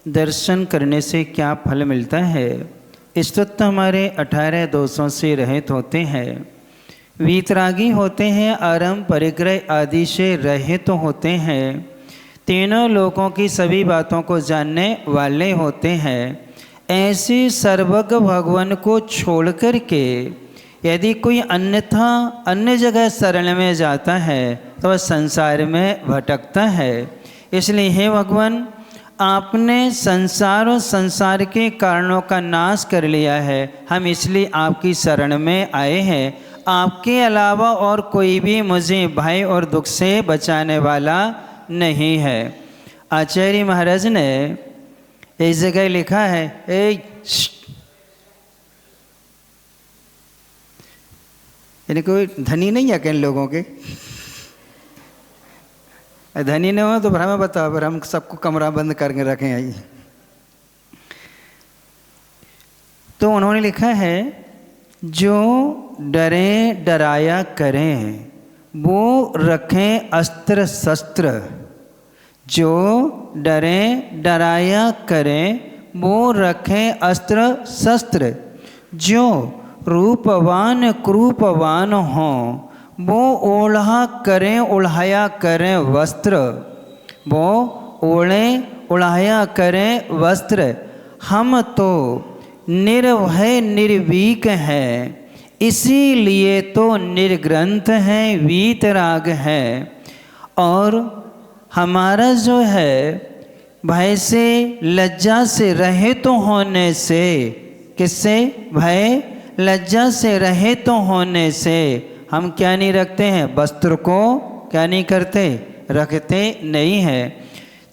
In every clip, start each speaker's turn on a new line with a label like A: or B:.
A: दर्शन करने से क्या फल मिलता है। इस तत्व हमारे 18 दोषों से रहित होते हैं, वीतरागी होते हैं, आरंभ परिग्रह आदि से रहित होते हैं, तीनों लोकों की सभी बातों को जानने वाले होते हैं। ऐसे सर्वज्ञ भगवान को छोड़ कर के यदि कोई अन्यथा अन्य जगह शरण में जाता है तो वह संसार में भटकता है। इसलिए हे भगवान, आपने संसार और संसार के कारणों का नाश कर लिया है, हम इसलिए आपकी शरण में आए हैं। आपके अलावा और कोई भी मुझे भय और दुख से बचाने वाला नहीं है। आचार्य महाराज ने इस जगह लिखा है, यानी कोई धनी नहीं है किन लोगों के, धनी नहीं हो तो फिर हमें बताओ, फिर हम सबको कमरा बंद करके रखें। आई तो उन्होंने लिखा है, जो डरे डराया करें वो रखें अस्त्र शस्त्र। जो डरे डराया करें वो रखें अस्त्र शस्त्र। जो रूपवान क्रूपवान हो वो ओढ़ा करें उढ़ाया करें वस्त्र। वो ओढ़े उढ़ाया करें वस्त्र। हम तो निर्भय निर्भीक हैं, इसीलिए तो निर्ग्रंथ हैं, वीतराग हैं। और हमारा जो है भय से लज्जा से रहित होने से, किससे? भय लज्जा से रहित होने से हम क्या नहीं रखते हैं? वस्त्र को क्या नहीं करते? रखते नहीं हैं।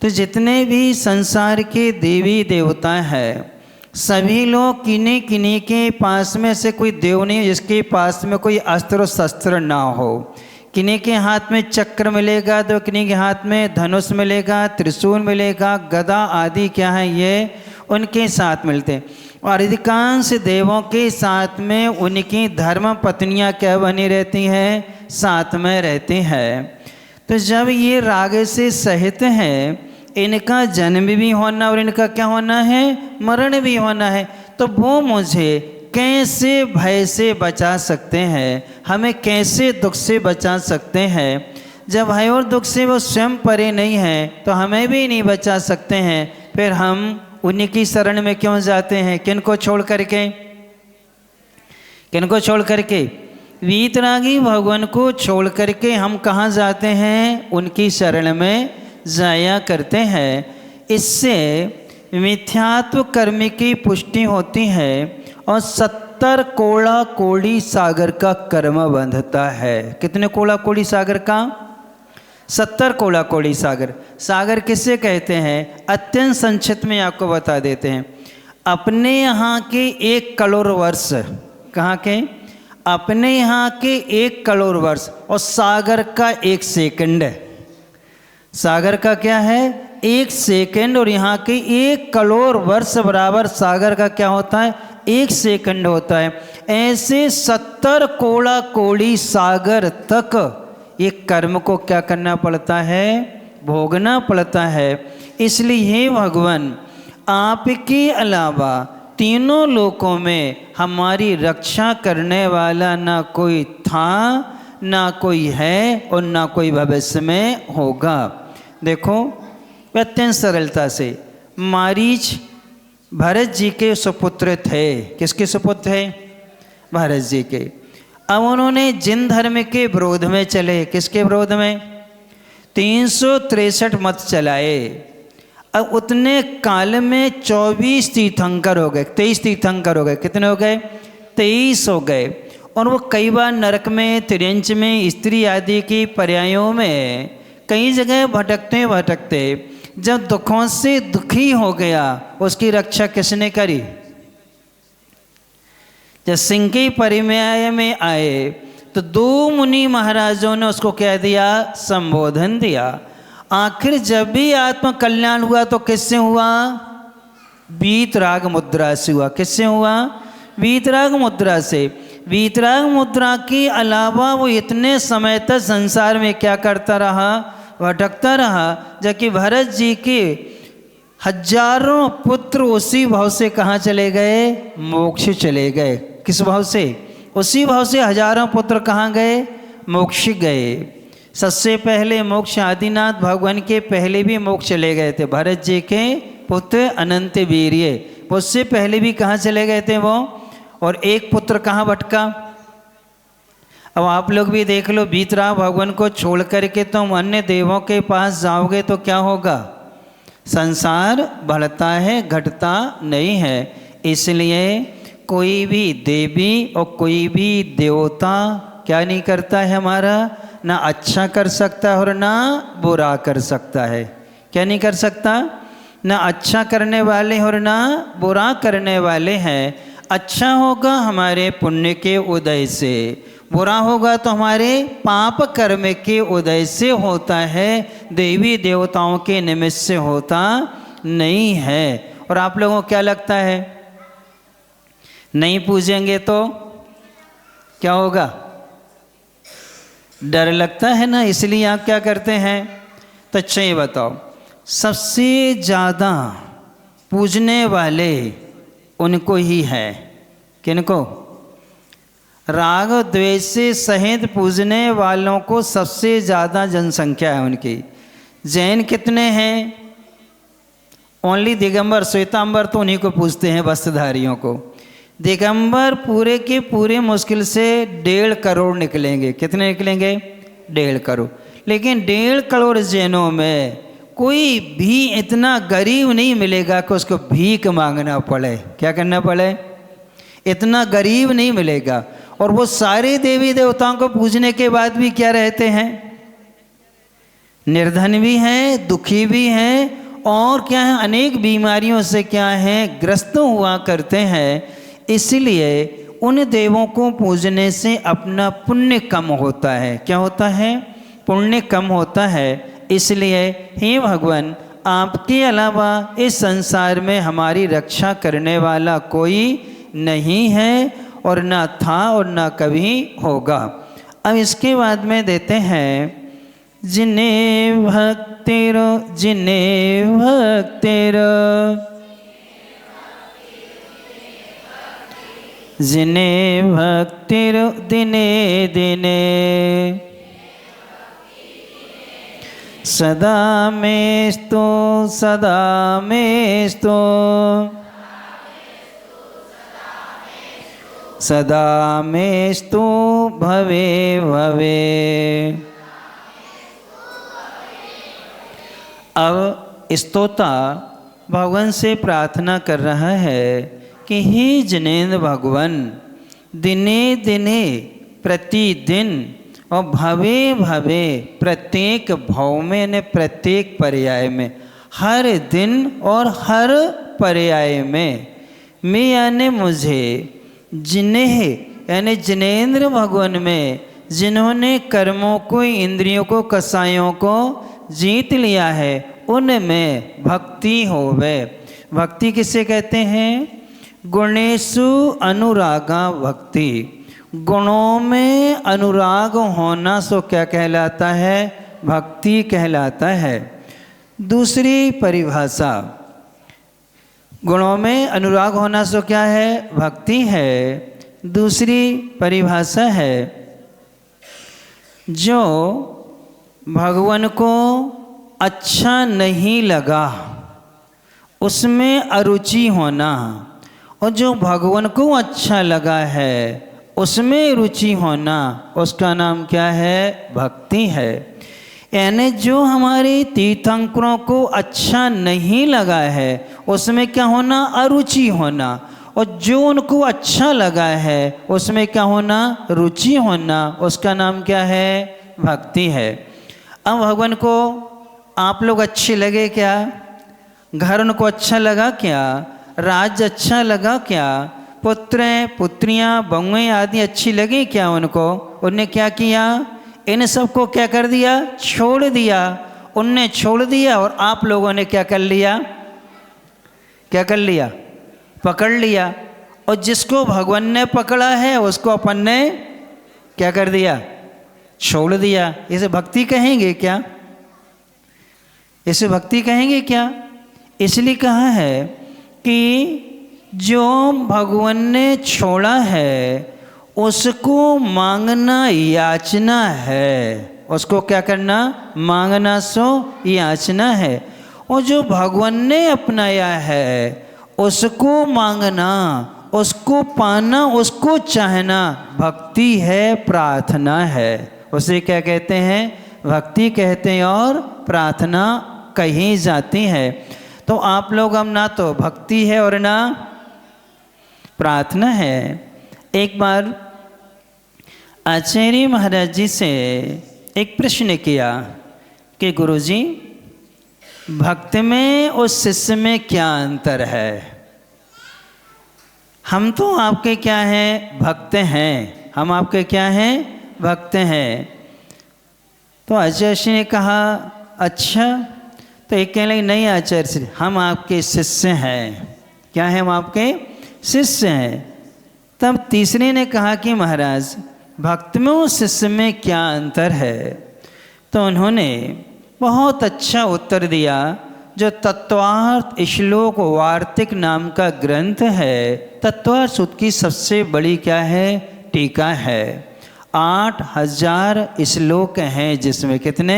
A: तो जितने भी संसार के देवी देवता हैं सभी लोग किन्हीं किन्हीं के पास में से कोई देव नहीं जिसके पास में कोई अस्त्र शस्त्र ना हो। किन्हीं के हाथ में चक्र मिलेगा तो किन्हीं के हाथ में धनुष मिलेगा, त्रिशूल मिलेगा, गदा आदि क्या है ये उनके साथ मिलते हैं। और अधिकांश देवों के साथ में उनकी धर्म पत्नियां क्या बनी रहती हैं? साथ में रहती हैं। तो जब ये राग से सहित हैं, इनका जन्म भी होना और इनका क्या होना है? मरण भी होना है। तो वो मुझे कैसे भय से बचा सकते हैं? हमें कैसे दुख से बचा सकते हैं? जब भय और दुख से वो स्वयं परे नहीं हैं तो हमें भी नहीं बचा सकते हैं। फिर हम उन्हीं की शरण में क्यों जाते हैं? किनको छोड़ करके? किनको छोड़ करके? वीतरागी भगवान को छोड़ करके हम कहाँ जाते हैं? उनकी शरण में जाया करते हैं। इससे मिथ्यात्व कर्म की पुष्टि होती है और 70 कोड़ा कोड़ी सागर का कर्म बंधता है। कितने कोड़ा कोड़ी सागर का? 70 कोड़ा कोड़ी सागर। सागर किसे कहते हैं? अत्यंत संक्षिप्त में आपको बता देते हैं। अपने यहाँ के 1 करोड़ वर्ष, कहाँ के? अपने यहाँ के 1 करोड़ वर्ष और सागर का 1 सेकंड। सागर का क्या है? 1 सेकंड। और यहाँ के 1 करोड़ वर्ष बराबर सागर का क्या होता है? 1 सेकंड होता है। ऐसे 70 कोड़ा कोड़ी सागर तक ये कर्म को क्या करना पड़ता है? भोगना पड़ता है। इसलिए हे भगवान, आपके अलावा तीनों लोकों में हमारी रक्षा करने वाला ना कोई था, ना कोई है और ना कोई भविष्य में होगा। देखो अत्यंत सरलता से, मारीच भरत जी के सुपुत्र थे। किसके सुपुत्र थे? भरत जी के। अब उन्होंने जिन धर्म के विरोध में चले, किसके विरोध में? 363 मत चलाए। अब उतने काल में 24 तीर्थंकर हो गए, 23 तीर्थंकर हो गए। कितने हो गए? 23 हो गए। और वो कई बार नरक में, त्रियंच में, स्त्री आदि की पर्यायों में कई जगह भटकते भटकते जब दुखों से दुखी हो गया, उसकी रक्षा किसने करी? जब सिंह की परिमय में आए तो 2 मुनि महाराजों ने उसको क्या दिया? संबोधन दिया। आखिर जब भी आत्म कल्याण हुआ तो किससे हुआ? वीतराग मुद्रा से हुआ। किससे हुआ? वीतराग मुद्रा से। वीतराग मुद्रा के अलावा वो इतने समय तक संसार में क्या करता रहा? भटकता रहा। जबकि भरत जी के हजारों पुत्र उसी भाव से कहाँ चले गए? मोक्ष चले गए। किस भाव से? उसी भाव से हजारों पुत्र कहाँ गए? मोक्ष गए। सबसे पहले मोक्ष आदिनाथ भगवान के पहले भी मोक्ष चले गए थे। भरत जी के पुत्र अनंत वीर्य, उससे पहले भी कहाँ चले गए थे वो? और एक पुत्र कहाँ भटका? अब आप लोग भी देख लो, बीत रहा भगवान को छोड़ करके तुम अन्य देवों के पास जाओगे तो क्या होगा? संसार बढ़ता है, घटता नहीं है। इसलिए कोई भी देवी और कोई भी देवता क्या नहीं करता है हमारा? ना अच्छा कर सकता है और ना बुरा कर सकता है। क्या नहीं कर सकता? ना अच्छा करने वाले और ना बुरा करने वाले हैं। अच्छा होगा हमारे पुण्य के उदय से, बुरा होगा तो हमारे पाप कर्म के उदय से होता है, देवी देवताओं के निमित्त से होता नहीं है। और आप लोगों को क्या लगता है, नहीं पूजेंगे तो क्या होगा? डर लगता है ना, इसलिए आप क्या करते हैं? तो अच्छा ये बताओ, सबसे ज़्यादा पूजने वाले उनको ही है। किनको? राग द्वेष से सहित पूजने वालों को सबसे ज़्यादा जनसंख्या है उनकी। जैन कितने हैं? ओनली दिगंबर श्वेतांबर तो उन्हीं को पूजते हैं, वस्त्रधारियों को। दिगंबर पूरे के पूरे मुश्किल से 1.5 करोड़ निकलेंगे। कितने निकलेंगे? 1.5 करोड़। लेकिन 1.5 करोड़ जैनों में कोई भी इतना गरीब नहीं मिलेगा कि उसको भीख मांगना पड़े। क्या करना पड़े? इतना गरीब नहीं मिलेगा। और वो सारे देवी देवताओं को पूजने के बाद भी क्या रहते हैं? निर्धन भी हैं, दुखी भी हैं, और क्या है, अनेक बीमारियों से क्या है, ग्रस्त हुआ करते हैं। इसलिए उन देवों को पूजने से अपना पुण्य कम होता है। क्या होता है? पुण्य कम होता है। इसलिए हे भगवान, आपके अलावा इस संसार में हमारी रक्षा करने वाला कोई नहीं है, और ना था और ना कभी होगा। अब इसके बाद में देते हैं, जिन्हें भक्तिरो जिन्हें भक्तिरो जिन्हें भक्तिर दिने दिने सदा मेस्तु सदा मेस्तु सदा मेस्तु भवे भवे। अब स्तोता भगवान से प्रार्थना कर रहा है कि हे जिनेंद्र भगवान, दिने दिने प्रतिदिन और भवे भवे प्रत्येक भाव में ने प्रत्येक पर्याय में, हर दिन और हर पर्याय में मैं यानी मुझे जिन्हें यानी जिनेंद्र भगवान में जिन्होंने कर्मों को, इंद्रियों को, कसायों को जीत लिया है, उनमें भक्ति होवे। भक्ति किसे कहते हैं? गुणेषु अनुरागा भक्ति। गुणों में अनुराग होना सो क्या कहलाता है? भक्ति कहलाता है। दूसरी परिभाषा, गुणों में अनुराग होना सो क्या है? भक्ति है। दूसरी परिभाषा है, जो भगवान को अच्छा नहीं लगा उसमें अरुचि होना, और जो भगवान को अच्छा लगा है उसमें रुचि होना, उसका नाम क्या है? भक्ति है। यानी जो हमारे तीर्थंकरों को अच्छा नहीं लगा है उसमें क्या होना? अरुचि होना, और जो उनको अच्छा लगा है उसमें क्या होना? रुचि होना, उसका नाम क्या है? भक्ति है। अब भगवान को आप लोग अच्छे लगे क्या? घर उनको अच्छा लगा क्या? राज्य अच्छा लगा क्या? पुत्र पुत्रियां बहुएं आदि अच्छी लगी क्या उनको? उनने क्या किया? इन सबको क्या कर दिया? छोड़ दिया। उनने छोड़ दिया और आप लोगों ने क्या कर लिया? क्या कर लिया? पकड़ लिया। और जिसको भगवान ने पकड़ा है उसको अपन ने क्या कर दिया? छोड़ दिया। इसे भक्ति कहेंगे क्या? इसे भक्ति कहेंगे क्या? इसलिए कहा है कि जो भगवान ने छोड़ा है उसको मांगना याचना है। उसको क्या करना? मांगना सो याचना है। और जो भगवान ने अपनाया है उसको मांगना, उसको पाना, उसको चाहना भक्ति है, प्रार्थना है। उसे क्या कहते हैं? भक्ति कहते हैं और प्रार्थना कही जाती है। तो आप लोग हम ना तो भक्ति है और ना प्रार्थना है। एक बार आचार्य महाराज जी से एक प्रश्न किया कि गुरुजी, भक्त में और शिष्य में क्या अंतर है? हम तो आपके क्या हैं? भक्त हैं। हम आपके क्या हैं? भक्त हैं। तो आचार्य श्री ने कहा अच्छा। तो एक कहने लगे नहीं आचार्य श्री, हम आपके शिष्य हैं। क्या है? हम आपके शिष्य हैं। तब तीसरे ने कहा कि महाराज, भक्त में और शिष्य में क्या अंतर है? तो उन्होंने बहुत अच्छा उत्तर दिया। जो तत्वार्थ श्लोक वार्तिक नाम का ग्रंथ है, तत्वार्थ सूत्र की सबसे बड़ी क्या है? टीका है। 8000 श्लोक हैं, जिसमें कितने?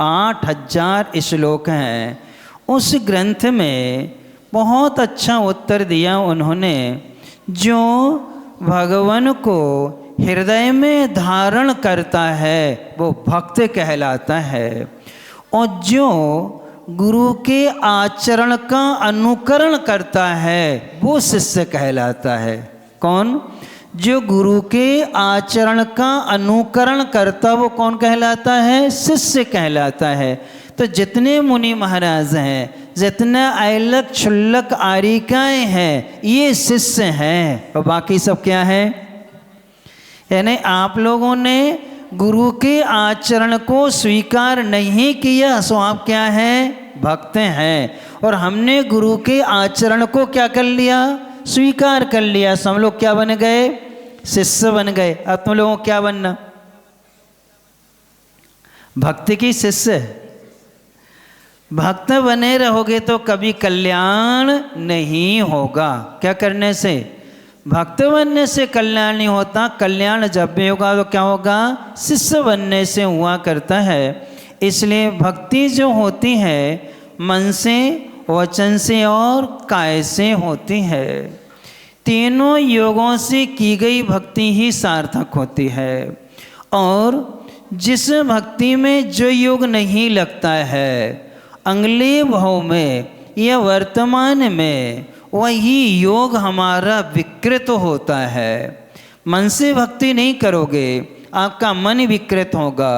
A: 8000 श्लोक हैं। उस ग्रंथ में बहुत अच्छा उत्तर दिया उन्होंने। जो भगवान को हृदय में धारण करता है वो भक्त कहलाता है। और जो गुरु के आचरण का अनुकरण करता है वो शिष्य कहलाता है। कौन? जो गुरु के आचरण का अनुकरण करता वो कौन कहलाता है? शिष्य कहलाता है। तो जितने मुनि महाराज हैं, जितने ऐलक क्षुल्लक आरिकाएँ हैं, ये शिष्य हैं। और बाकी सब क्या है? यानी आप लोगों ने गुरु के आचरण को स्वीकार नहीं किया, सो आप क्या हैं? भक्त हैं। और हमने गुरु के आचरण को क्या कर लिया? स्वीकार कर लिया। सो हम लोग क्या बन गए? शिष्य बन गए। अब तुम लोगों को क्या बनना? भक्त की शिष्य। भक्त बने रहोगे तो कभी कल्याण नहीं होगा। क्या करने से? भक्त बनने से कल्याण नहीं होता। कल्याण जब भी होगा तो क्या होगा? शिष्य बनने से हुआ करता है। इसलिए भक्ति जो होती है मन से, वचन से और काय से होती है। तीनों योगों से की गई भक्ति ही सार्थक होती है। और जिस भक्ति में जो योग नहीं लगता है, अगले भाव में या वर्तमान में वही योग हमारा विकृत होता है। मन से भक्ति नहीं करोगे, आपका मन विकृत होगा।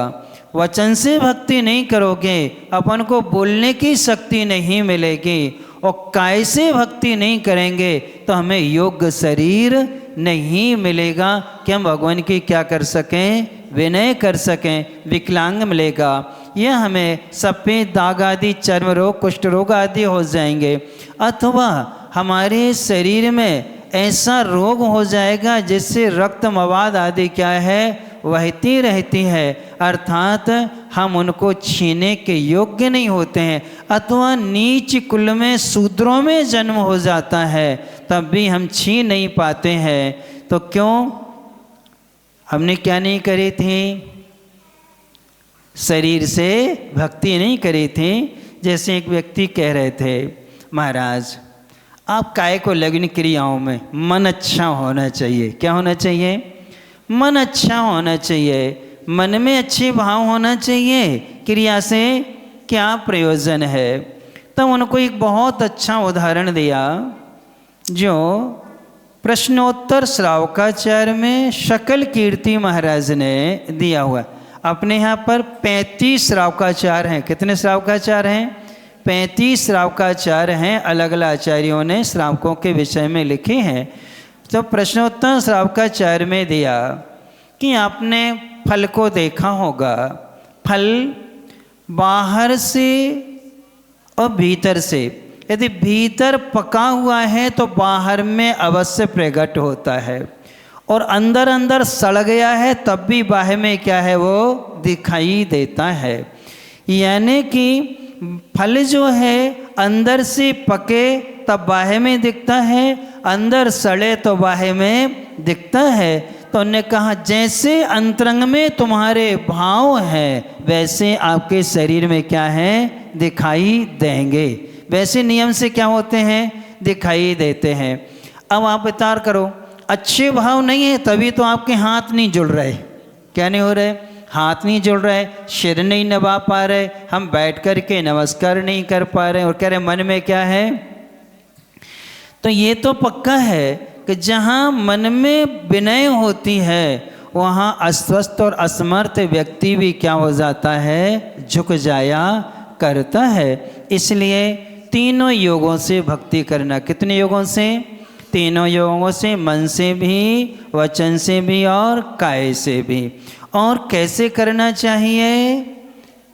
A: वचन से भक्ति नहीं करोगे, अपन को बोलने की शक्ति नहीं मिलेगी। और काय से भक्ति नहीं करेंगे तो हमें योग्य शरीर नहीं मिलेगा कि हम भगवान की क्या कर सकें? विनय कर सकें। विकलांग मिलेगा। यह हमें सफ़ेद दाग आदि, चर्म रोग, कुष्ठ रोग आदि हो जाएंगे। अथवा हमारे शरीर में ऐसा रोग हो जाएगा जिससे रक्त मवाद आदि क्या है? बहती रहती है। अर्थात हम उनको छीने के योग्य नहीं होते हैं। अथवा नीच कुल में शूद्रों में जन्म हो जाता है, तब भी हम छीन नहीं पाते हैं। तो क्यों? हमने क्या नहीं करी थी? शरीर से भक्ति नहीं करी थी। जैसे एक व्यक्ति कह रहे थे, महाराज आप काय को लग्न क्रियाओं में मन अच्छा होना चाहिए। क्या होना चाहिए? मन अच्छा होना चाहिए। मन में अच्छे भाव होना चाहिए। क्रिया से क्या प्रयोजन है? तब उनको एक बहुत अच्छा उदाहरण दिया जो प्रश्नोत्तर श्रावकाचार्य में शकल कीर्ति महाराज ने दिया हुआ। अपने यहाँ पर 35 श्रावकाचार्य हैं। कितने श्रावकाचार्य हैं? 35 श्रावकाचार्य हैं। अलग अलग आचार्यों ने श्रावकों के विषय में लिखे हैं। तो प्रश्नोत्तर श्रावकाचार्य में दिया कि आपने फल को देखा होगा। फल बाहर से और भीतर से, यदि भीतर पका हुआ है तो बाहर में अवश्य प्रकट होता है, और अंदर अंदर सड़ गया है तब भी बाहर में क्या है? वो दिखाई देता है। यानी कि फल जो है अंदर से पके तब बाहर में दिखता है, अंदर सड़े तो बाहर में दिखता है। तो उन्होंने कहा जैसे अंतरंग में तुम्हारे भाव हैं वैसे आपके शरीर में क्या है, दिखाई देंगे। वैसे नियम से क्या होते हैं, दिखाई देते हैं। अब आप विचार करो, अच्छे भाव नहीं है तभी तो आपके हाथ नहीं जुड़ रहे। क्या नहीं हो रहे, हाथ नहीं जुड़ रहे, सिर नहीं नभा पा रहे, हम बैठ कर के नमस्कार नहीं कर पा रहे, और कह रहे मन में क्या है। तो ये तो पक्का है कि जहाँ मन में विनय होती है वहाँ अस्वस्थ और असमर्थ व्यक्ति भी क्या हो जाता है, झुक जाया करता है। इसलिए तीनों योगों से भक्ति करना। कितने योगों से, तीनों योगों से, मन से भी, वचन से भी और काय से भी। और कैसे करना चाहिए,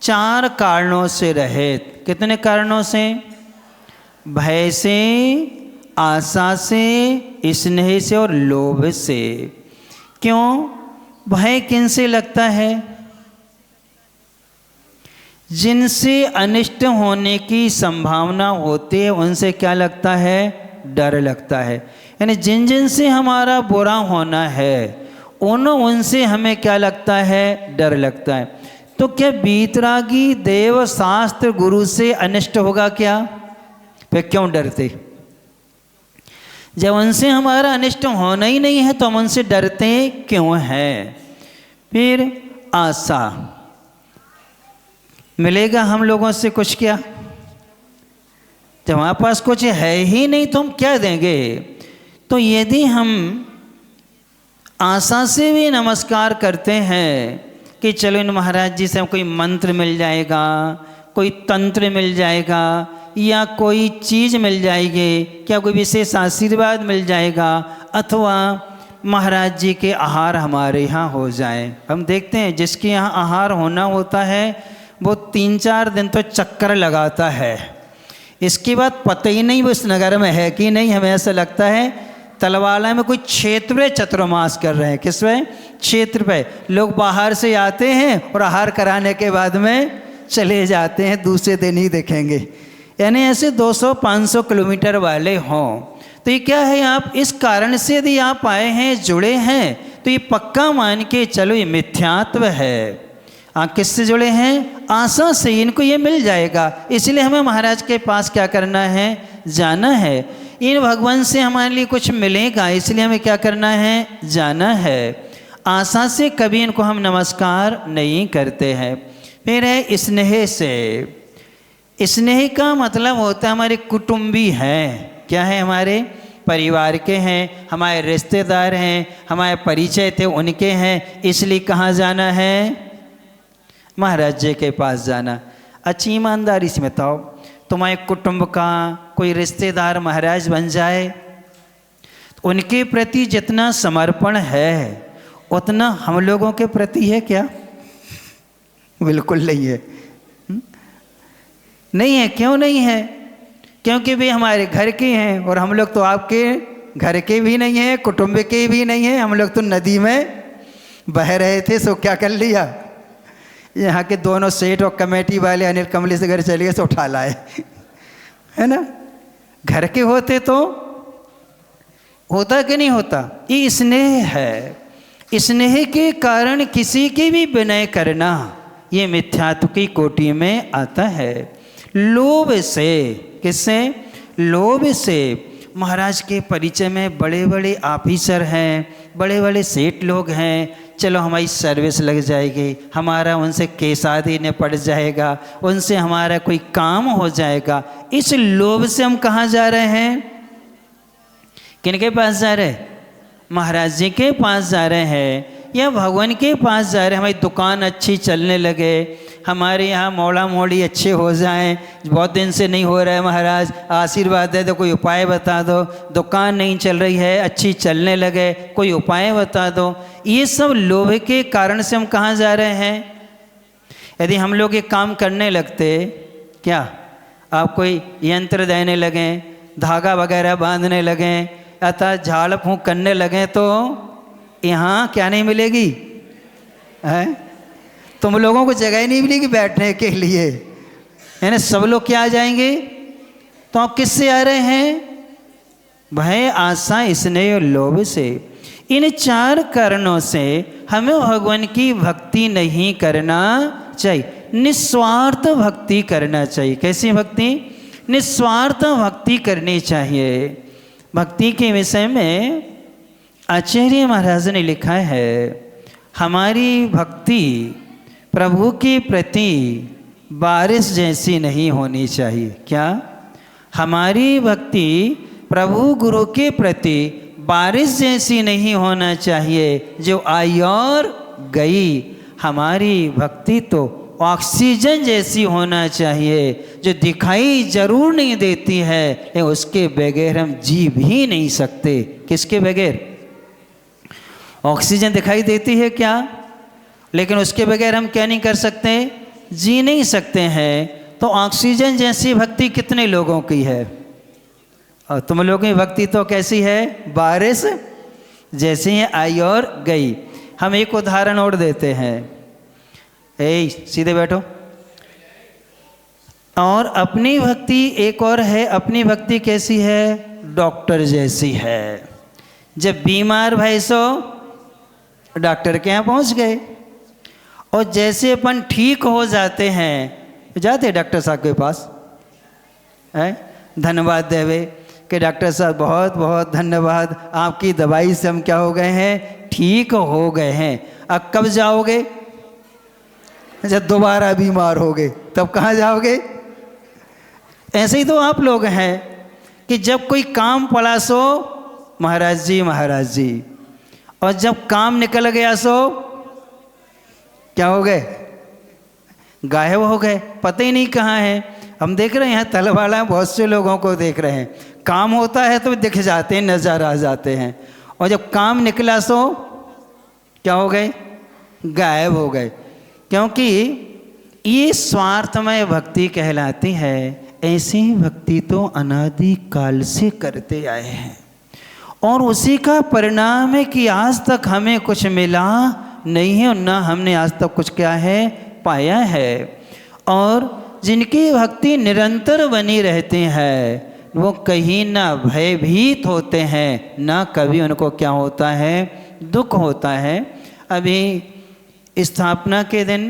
A: 4 कारणों से रहित। कितने कारणों से, भय से, आशा से, स्नेह से और लोभ से। क्यों, भय किन से लगता है, जिनसे अनिष्ट होने की संभावना होती है उनसे क्या लगता है, डर लगता है। यानी जिन जिन से हमारा बुरा होना है उनसे हमें क्या लगता है, डर लगता है। तो क्या बीतरागी देव शास्त्र गुरु से अनिष्ट होगा क्या, फिर क्यों डरते। जब उनसे हमारा अनिष्ट होना ही नहीं है तो हम उनसे डरते क्यों हैं। फिर आशा, मिलेगा हम लोगों से कुछ क्या, जब हमारे पास कुछ है ही नहीं तो हम क्या देंगे। तो यदि हम आशा से भी नमस्कार करते हैं कि चलो इन महाराज जी से हम कोई मंत्र मिल जाएगा, कोई तंत्र मिल जाएगा, या कोई चीज़ मिल जाएगी, क्या कोई विशेष आशीर्वाद मिल जाएगा, अथवा महाराज जी के आहार हमारे यहाँ हो जाए। हम देखते हैं जिसके यहाँ आहार होना होता है वो 3-4 दिन तो चक्कर लगाता है, इसके बाद पता ही नहीं वो इस नगर में है कि नहीं। हमें ऐसा लगता है तलवाला में कोई क्षेत्र पे चतुर्मास कर रहे हैं। किस पे, क्षेत्र पे। लोग बाहर से आते हैं और आहार कराने के बाद में चले जाते हैं, दूसरे दिन ही देखेंगे। यानी ऐसे 200-500 किलोमीटर वाले हों। तो ये क्या है, आप इस कारण से यदि आप आए हैं, जुड़े हैं, तो ये पक्का मान के चलो ये मिथ्यात्व है। आप किससे जुड़े हैं, आशा से, इनको ये मिल जाएगा। इसलिए हमें महाराज के पास क्या करना है, जाना है। इन भगवान से हमारे लिए कुछ मिलेगा इसलिए हमें क्या करना है, जाना है। आशा से कभी इनको हम नमस्कार नहीं करते हैं। फिर है स्नेह से। स्नेह का मतलब होता है हमारे कुटुंबी हैं। क्या है, हमारे परिवार के हैं, हमारे रिश्तेदार हैं, हमारे परिचय थे उनके हैं, इसलिए कहाँ जाना है, महाराज जी के पास जाना। अच्छी ईमानदारी से बताओ, तुम्हारे कुटुंब का कोई रिश्तेदार महाराज बन जाए तो उनके प्रति जितना समर्पण है उतना हम लोगों के प्रति है क्या, बिल्कुल नहीं है। नहीं है। क्यों नहीं है, क्योंकि वे हमारे घर के हैं और हम लोग तो आपके घर के भी नहीं हैं, कुटुंब के भी नहीं हैं। हम लोग तो नदी में बह रहे थे, सो क्या कर लिया, यहाँ के दोनों सेठ और कमेटी वाले अनिल कमली से घर चलिए तो उठा लाए, है ना। घर के होते तो होता कि नहीं होता। ये स्नेह है। स्नेह के कारण किसी की भी विनय करना ये मिथ्यात्व की कोटि में आता है। लोभ से, किससे, लोभ से। महाराज के परिचय में बड़े बड़े ऑफिसर हैं, बड़े बड़े सेठ लोग हैं, चलो हमारी सर्विस लग जाएगी, हमारा उनसे केस आदि ने पड़ जाएगा, उनसे हमारा कोई काम हो जाएगा। इस लोभ से हम कहाँ जा रहे हैं, किनके पास जा रहे हैं, महाराज जी के पास जा रहे हैं या भगवान के पास जा रहे हैं। हमारी दुकान अच्छी चलने लगे, हमारे यहाँ मोड़ा मोड़ी अच्छे हो जाएं, बहुत दिन से नहीं हो रहा है महाराज, आशीर्वाद दे दो, कोई उपाय बता दो। दुकान नहीं चल रही है, अच्छी चलने लगे, कोई उपाय बता दो। ये सब लोभ के कारण से हम कहाँ जा रहे हैं। यदि हम लोग ये काम करने लगते, क्या आप कोई यंत्र देने लगें, धागा वगैरह बांधने लगें, अतः झाड़ फूँक करने लगें, तो यहाँ क्या नहीं मिलेगी, है तुम लोगों को जगह नहीं मिलेगी बैठने के लिए, है ना। सब लोग क्या आ जाएंगे, तो आप किससे आ रहे हैं? भय, आशा, स्नेह और लोभ से। इन 4 कारणों से हमें भगवान की भक्ति नहीं करना चाहिए, निस्वार्थ भक्ति करना चाहिए। कैसी भक्ति? निस्वार्थ भक्ति करनी चाहिए। भक्ति के विषय में आचार्य महाराज ने लिखा है, हमारी भक्ति प्रभु के प्रति बारिश जैसी नहीं होनी चाहिए। क्या? हमारी भक्ति प्रभु गुरु के प्रति बारिश जैसी नहीं होना चाहिए जो आई और गई। हमारी भक्ति तो ऑक्सीजन जैसी होना चाहिए जो दिखाई जरूर नहीं देती है लेकिन उसके बगैर हम जी भी नहीं सकते। किसके बगैर? ऑक्सीजन दिखाई देती है क्या, लेकिन उसके बगैर हम क्या नहीं कर सकते? जी नहीं सकते हैं। तो ऑक्सीजन जैसी भक्ति कितने लोगों की है? और तुम लोगों की भक्ति तो कैसी है? बारिश जैसी है, आई और गई। हम एक उदाहरण और देते हैं। सीधे बैठो। और अपनी भक्ति एक और है। अपनी भक्ति कैसी है? डॉक्टर जैसी है। जब बीमार भाई सो डॉक्टर के यहाँ पहुँच गए, और जैसे अपन ठीक हो जाते हैं, जाते डॉक्टर साहब के पास, है धन्यवाद देवे कि डॉक्टर साहब बहुत बहुत धन्यवाद, आपकी दवाई से हम क्या हो गए हैं? ठीक हो गए हैं। अब कब जाओगे? जब दोबारा बीमार हो गए तब कहाँ जाओगे? ऐसे ही तो आप लोग हैं कि जब कोई काम पड़ा सो महाराज जी महाराज जी, और जब काम निकल गया सो क्या हो गए? गायब हो गए, पता ही नहीं कहाँ है। हम देख रहे हैं यहाँ तलवाड़ा बहुत से लोगों को देख रहे हैं, काम होता है तो दिख जाते हैं, नजर आ जाते हैं, और जब काम निकला सो क्या हो गए? गायब हो गए। क्योंकि ये स्वार्थमय भक्ति कहलाती है। ऐसी भक्ति तो अनादि काल से करते आए हैं, और उसी का परिणाम है कि आज तक हमें कुछ मिला नहीं है और ना हमने आज तक कुछ क्या है पाया है। और जिनकी भक्ति निरंतर बनी रहती है वो कहीं ना भयभीत होते हैं, ना कभी उनको क्या होता है? दुख होता है। अभी स्थापना के दिन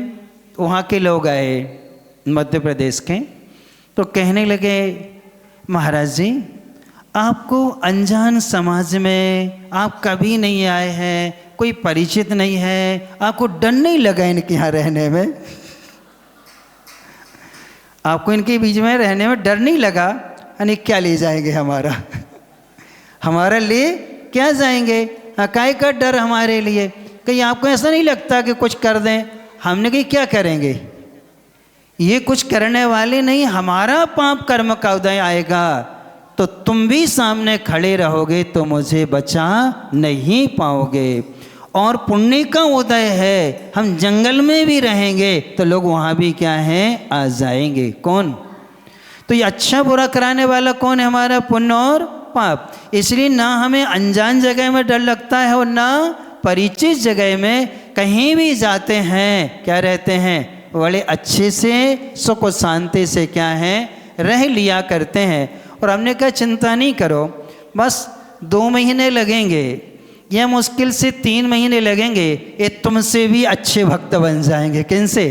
A: वहाँ के लोग आए मध्य प्रदेश के, तो कहने लगे महाराज जी आपको अनजान समाज में आप कभी नहीं आए हैं, कोई परिचित नहीं है, आपको डर नहीं लगा इनके यहाँ रहने में? आपको इनके बीच में रहने में डर नहीं लगा? यानी क्या ले जाएंगे हमारा? हमारा ले क्या जाएंगे? काय का डर हमारे लिए? कहीं आपको ऐसा नहीं लगता कि कुछ कर दें? हमने कहीं क्या करेंगे? ये कुछ करने वाले नहीं, हमारा पाप कर्म का उदय आएगा तो तुम भी सामने खड़े रहोगे तो मुझे बचा नहीं पाओगे। और पुण्य का उदय है, हम जंगल में भी रहेंगे तो लोग वहाँ भी क्या हैं? आ जाएंगे। कौन? तो ये अच्छा बुरा कराने वाला कौन है? हमारा पुण्य और पाप। इसलिए ना हमें अनजान जगह में डर लगता है और ना परिचित जगह में। कहीं भी जाते हैं क्या रहते हैं? बड़े अच्छे से सुख और शांति से क्या है रह लिया करते हैं। और हमने कहा चिंता नहीं करो, बस 2 महीने लगेंगे या मुश्किल से 3 महीने लगेंगे, ये तुमसे भी अच्छे भक्त बन जाएंगे। किनसे?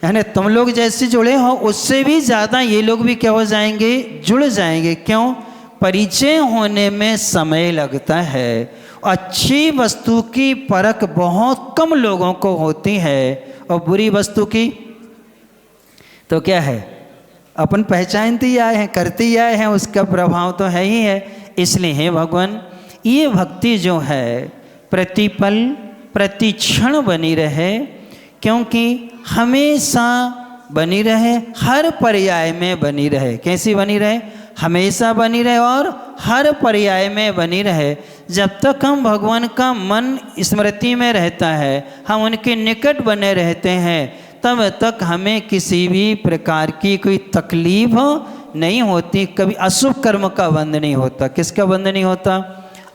A: यानी तुम लोग जैसे जुड़े हो उससे भी ज़्यादा ये लोग भी क्या हो जाएंगे? जुड़ जाएंगे। क्यों? परिचय होने में समय लगता है। अच्छी वस्तु की परख बहुत कम लोगों को होती है, और बुरी वस्तु की तो क्या है? अपन पहचानते ही आए हैं, करते ही आए हैं, उसका प्रभाव तो है ही है। इसलिए हे भगवान ये भक्ति जो है प्रतिपल प्रति क्षण बनी रहे, क्योंकि हमेशा बनी रहे, हर पर्याय में बनी रहे। कैसी बनी रहे? हमेशा बनी रहे और हर पर्याय में बनी रहे। जब तक हम भगवान का मन स्मृति में रहता है, हम उनके निकट बने रहते हैं, तब तक हमें किसी भी प्रकार की कोई तकलीफ नहीं होती। कभी अशुभ कर्म का बंध नहीं होता। किसका बंध नहीं होता?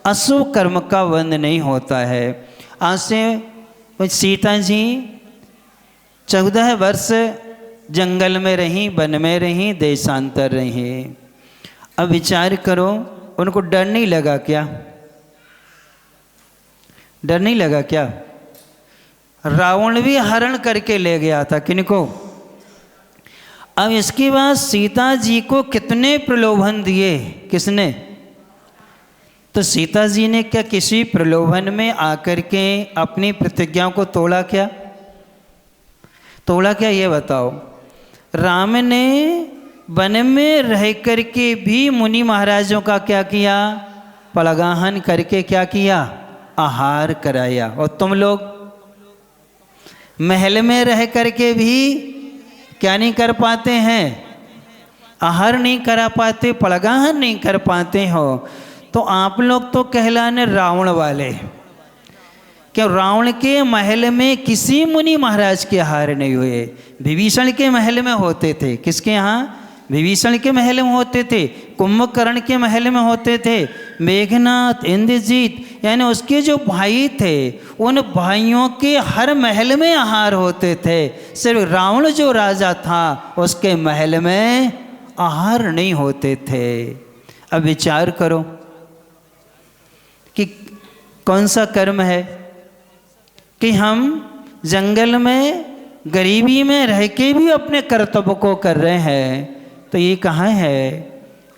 A: अशुभ कर्म का बंध नहीं होता है। आज से सीता जी 14 वर्ष जंगल में रहीं, वन में रहीं, देशांतर रहीं, अब विचार करो, उनको डर नहीं लगा क्या? डर नहीं लगा क्या? रावण भी हरण करके ले गया था, किनको? अब इसके बाद सीता जी को कितने प्रलोभन दिए, किसने? तो सीता जी ने क्या किसी प्रलोभन में आकर के अपनी प्रतिज्ञा को तोड़ा क्या? तोड़ा क्या, ये बताओ। राम ने वन में रह करके भी मुनि महाराजों का क्या किया? पलगाहन करके क्या किया? आहार कराया। और तुम लोग महल में रह करके भी क्या नहीं कर पाते हैं? आहार नहीं करा पाते, पलगाहन नहीं कर पाते हो। तो आप लोग तो कहलाने रावण वाले। क्यों? रावण के महल में किसी मुनि महाराज के आहार नहीं हुए। विभीषण के महल में होते थे। किसके यहाँ? विभीषण के महल में होते थे, कुंभकर्ण के महल में होते थे, मेघनाथ, इंद्रजीत यानी उसके जो भाई थे उन भाइयों के हर महल में आहार होते थे। सिर्फ रावण जो राजा था उसके महल में आहार नहीं होते थे। अब विचार करो कि कौन सा कर्म है कि हम जंगल में गरीबी में रह के भी अपने कर्तव्य को कर रहे हैं। तो ये कहाँ है?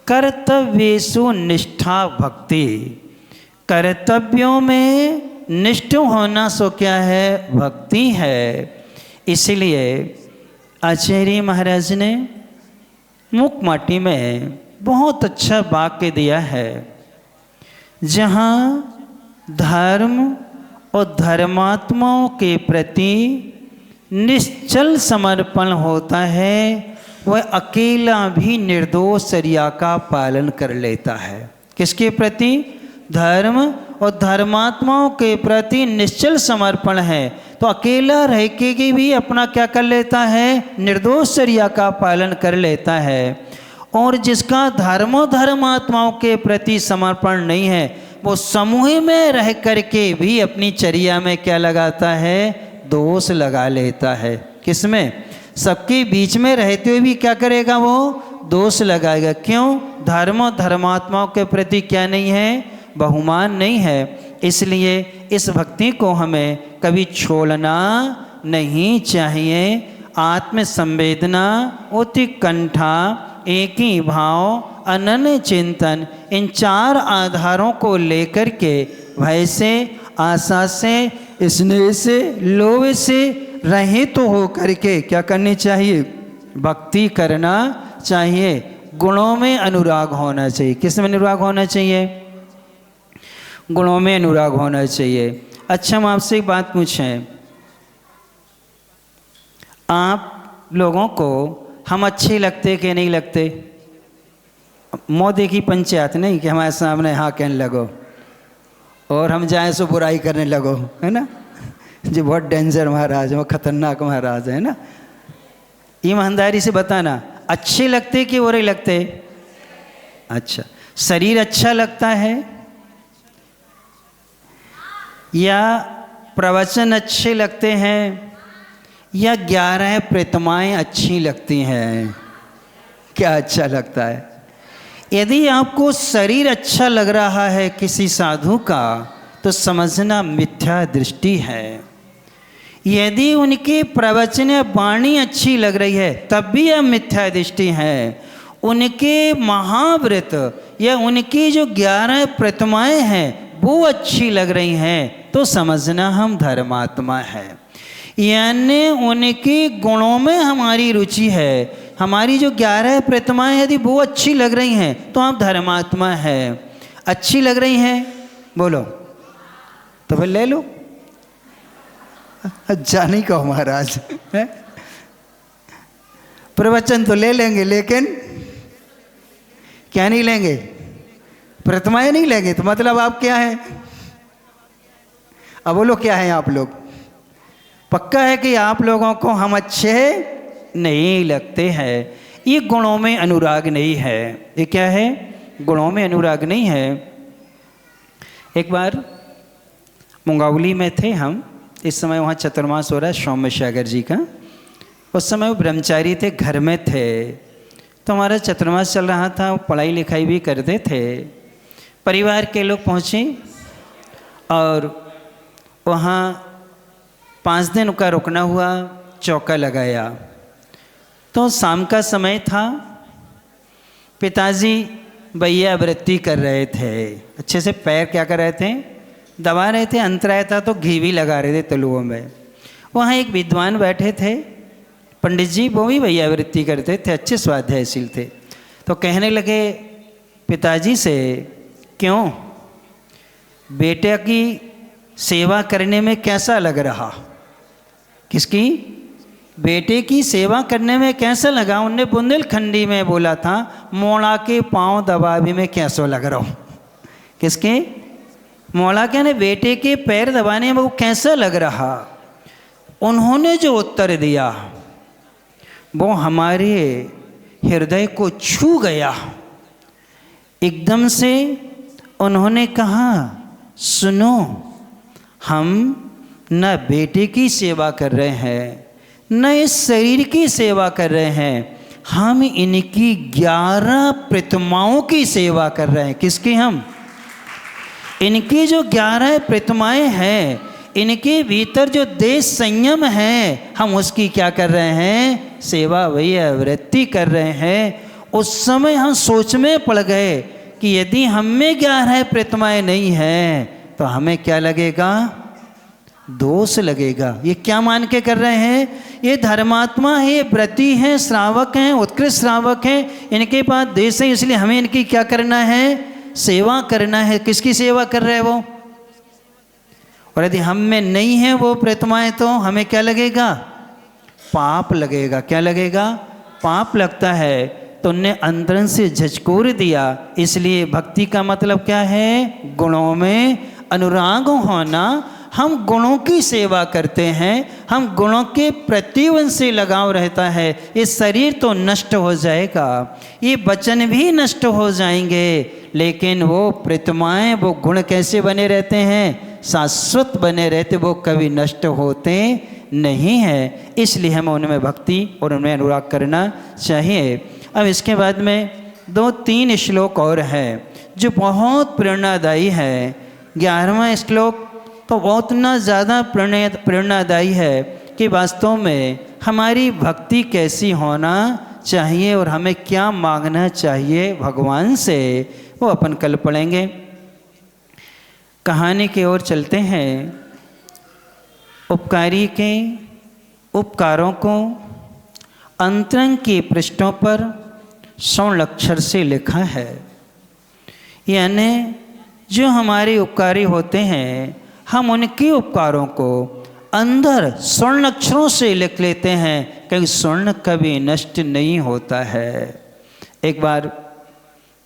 A: कर्तव्येषु निष्ठा भक्ति। कर्तव्यों में निष्ठ होना सो क्या है? भक्ति है। इसलिए आचार्य महाराज ने मुकमाटी में बहुत अच्छा वाक्य दिया है, जहाँ धर्म और धर्मात्माओं के प्रति निश्चल समर्पण होता है, वह अकेला भी निर्दोष चर्या का पालन कर लेता है। किसके प्रति? धर्म और धर्मात्माओं के प्रति निश्चल समर्पण है तो अकेला रह के भी अपना क्या कर लेता है? निर्दोष चर्या का पालन कर लेता है। और जिसका धर्म और धर्मात्माओं के प्रति समर्पण नहीं है वो समूह में रह करके भी अपनी चर्या में क्या लगाता है? दोष लगा लेता है। किसमें? सबके बीच में रहते हुए भी क्या करेगा? वो दोष लगाएगा। क्यों? धर्म और धर्मात्माओं के प्रति क्या नहीं है? बहुमान नहीं है। इसलिए इस भक्ति को हमें कभी छोड़ना नहीं चाहिए। आत्म संवेदना, उत्कंठा, एक ही भाव, अनन्य चिंतन, इन चार आधारों को लेकर के भय से, आशा से, स्नेह से, लोभ से रहित हो करके क्या करनी चाहिए? भक्ति करना चाहिए। गुणों में अनुराग होना चाहिए। किस में अनुराग होना चाहिए? गुणों में अनुराग होना चाहिए। अच्छा, हम आपसे एक बात पूछें, आप लोगों को हम अच्छे लगते कि नहीं लगते? मोदी की पंचायत नहीं कि हमारे सामने हाँ कहने लगो और हम जाए सो बुराई करने लगो, है ना? जो बहुत डेंजर महाराज है, वो खतरनाक महाराज है ना। ईमानदारी से बताना, अच्छे लगते कि बुरे लगते? अच्छा। शरीर अच्छा लगता है या प्रवचन अच्छे लगते हैं या 11 प्रतिमाएं अच्छी लगती हैं? क्या अच्छा लगता है? यदि आपको शरीर अच्छा लग रहा है किसी साधु का तो समझना मिथ्या दृष्टि है। यदि उनके प्रवचन वाणी अच्छी लग रही है तब भी यह मिथ्या दृष्टि है। उनके महाव्रत या उनकी जो 11 प्रतिमाएं हैं वो अच्छी लग रही हैं तो समझना हम धर्मात्मा है। यानी उनके गुणों में हमारी रुचि है। हमारी जो 11 प्रतिमाएं यदि वो अच्छी लग रही हैं तो आप धर्मात्मा है। अच्छी लग रही हैं बोलो तो फिर ले लो। जानी कहो महाराज है? प्रवचन तो ले लेंगे लेकिन क्या नहीं लेंगे? प्रतिमाएं नहीं लेंगे। तो मतलब आप क्या हैं? अब बोलो क्या हैं आप लोग? पक्का है कि आप लोगों को हम अच्छे नहीं लगते हैं। ये गुणों में अनुराग नहीं है। ये क्या है? गुणों में अनुराग नहीं है। एक बार मुंगावली में थे हम, इस समय वहाँ चतुर्मास हो रहा है सौम्य सागर जी का। उस समय वो ब्रह्मचारी थे, घर में थे। तो हमारा चतुर्मास चल रहा था, पढ़ाई लिखाई भी करते थे। परिवार के लोग पहुँचे और वहाँ 5 दिन का रुकना हुआ, चौका लगाया। तो शाम का समय था, पिताजी भैया वृत्ति कर रहे थे, अच्छे से पैर क्या कर रहे थे, दबा रहे थे। अंतराय था तो घी भी लगा रहे थे तलुओं में। वहाँ एक विद्वान बैठे थे, पंडित जी, वो भी भैया वृत्ति करते थे, अच्छे स्वाध्यायशील थे। तो कहने लगे पिताजी से, क्यों बेटे की सेवा करने में कैसा लग रहा? किसकी? बेटे की सेवा करने में कैसा लगा? उनने बुंदेलखंडी में बोला था, मोड़ा के पांव दबावे में कैसा लग रहा हूँ। किसके? मोड़ा के ने बेटे के पैर दबाने में वो कैसा लग रहा? उन्होंने जो उत्तर दिया वो हमारे हृदय को छू गया। एकदम से उन्होंने कहा, सुनो, हम न बेटे की सेवा कर रहे हैं, न इस शरीर की सेवा कर रहे हैं, हम इनकी 11 प्रतिमाओं की सेवा कर रहे हैं। किसकी? हम इनकी जो 11 प्रतिमाएं हैं, इनके भीतर जो देश संयम है, हम उसकी क्या कर रहे हैं? सेवा, भैया वृत्ति कर रहे हैं। उस समय हम सोच में पड़ गए कि यदि हम में 11 प्रतिमाएं नहीं हैं तो हमें क्या लगेगा? दोष लगेगा। ये क्या मान के कर रहे हैं? ये धर्मात्मा है, ये व्रती हैं, श्रावक हैं, उत्कृष्ट श्रावक हैं, इनके पास देश है, इसलिए हमें इनकी क्या करना है? सेवा करना है। किसकी सेवा कर रहे हैं वो? और यदि हम में नहीं है वो प्रतिमाएं तो हमें क्या लगेगा? पाप लगेगा। क्या लगेगा? पाप लगता है। तो उनने अंदर से झचकोर दिया। इसलिए भक्ति का मतलब क्या है? गुणों में अनुराग होना। हम गुणों की सेवा करते हैं, हम गुणों के प्रति उनसे लगाव रहता है। ये शरीर तो नष्ट हो जाएगा, ये वचन भी नष्ट हो जाएंगे, लेकिन वो प्रतिमाएं, वो गुण कैसे बने रहते हैं? शाश्वत बने रहते, वो कभी नष्ट होते नहीं हैं। इसलिए हमें उनमें भक्ति और उनमें अनुराग करना चाहिए। अब इसके बाद में 2-3 श्लोक और हैं जो बहुत प्रेरणादायी है। 11वां श्लोक तो बहुत ना ज़्यादा प्रेरणादायी है कि वास्तव में हमारी भक्ति कैसी होना चाहिए और हमें क्या मांगना चाहिए भगवान से, वो अपन कल पढ़ेंगे। कहानी की ओर चलते हैं। उपकारी के उपकारों को अंतरंग के पृष्ठों पर स्वर्ण अक्षर से लिखा है। यानी जो हमारे उपकारी होते हैं, हम उनके उपकारों को अंदर स्वर्ण अक्षरों से लिख लेते हैं, कहीं स्वर्ण कभी नष्ट नहीं होता है। एक बार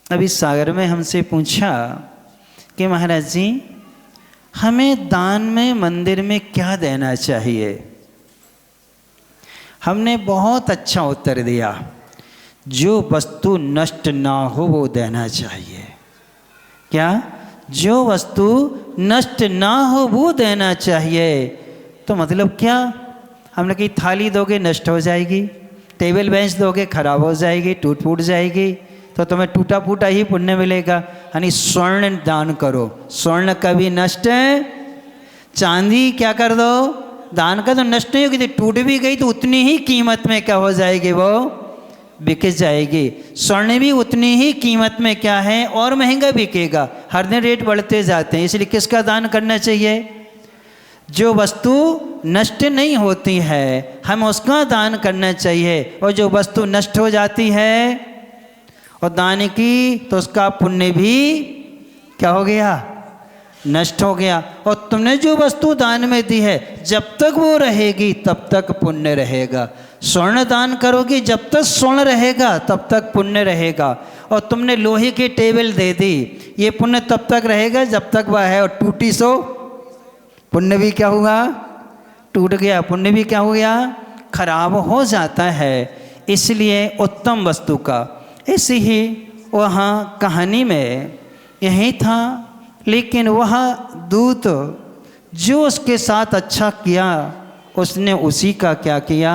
A: अभी सागर में हमसे पूछा कि महाराज जी, हमें दान में मंदिर में क्या देना चाहिए? हमने बहुत अच्छा उत्तर दिया, जो वस्तु नष्ट ना हो वो देना चाहिए। क्या? जो वस्तु नष्ट ना हो वो देना चाहिए। तो मतलब क्या? हमने कही थाली दोगे नष्ट हो जाएगी, टेबल बेंच दोगे खराब हो जाएगी, टूट फूट जाएगी, तो तुम्हें टूटा फूटा ही पुण्य मिलेगा। यानी स्वर्ण दान करो, स्वर्ण कभी नष्ट है। चांदी क्या कर दो, दान का तो नष्ट नहीं होगी, टूट भी गई तो उतनी ही कीमत में क्या हो जाएगी, वो बिक जाएगी। स्वर्ण भी उतनी ही कीमत में क्या है, और महंगा बिकेगा। हर दिन रेट बढ़ते जाते हैं। इसलिए किसका दान करना चाहिए? जो वस्तु नष्ट नहीं होती है हम उसका दान करना चाहिए। और जो वस्तु नष्ट हो जाती है और दान की, तो उसका पुण्य भी क्या हो गया? नष्ट हो गया। और तुमने जो वस्तु दान में दी है, जब तक वो रहेगी तब तक पुण्य रहेगा। स्वर्ण दान करोगे, जब तक स्वर्ण रहेगा तब तक पुण्य रहेगा। और तुमने लोहे की टेबल दे दी, ये पुण्य तब तक रहेगा जब तक वह है, और टूटी सो पुण्य भी क्या हुआ? टूट गया, पुण्य भी क्या हो गया? खराब हो जाता है। इसलिए उत्तम वस्तु का, ऐसे ही वहाँ कहानी में यही था। लेकिन वह दूत जो उसके साथ अच्छा किया, उसने उसी का क्या किया?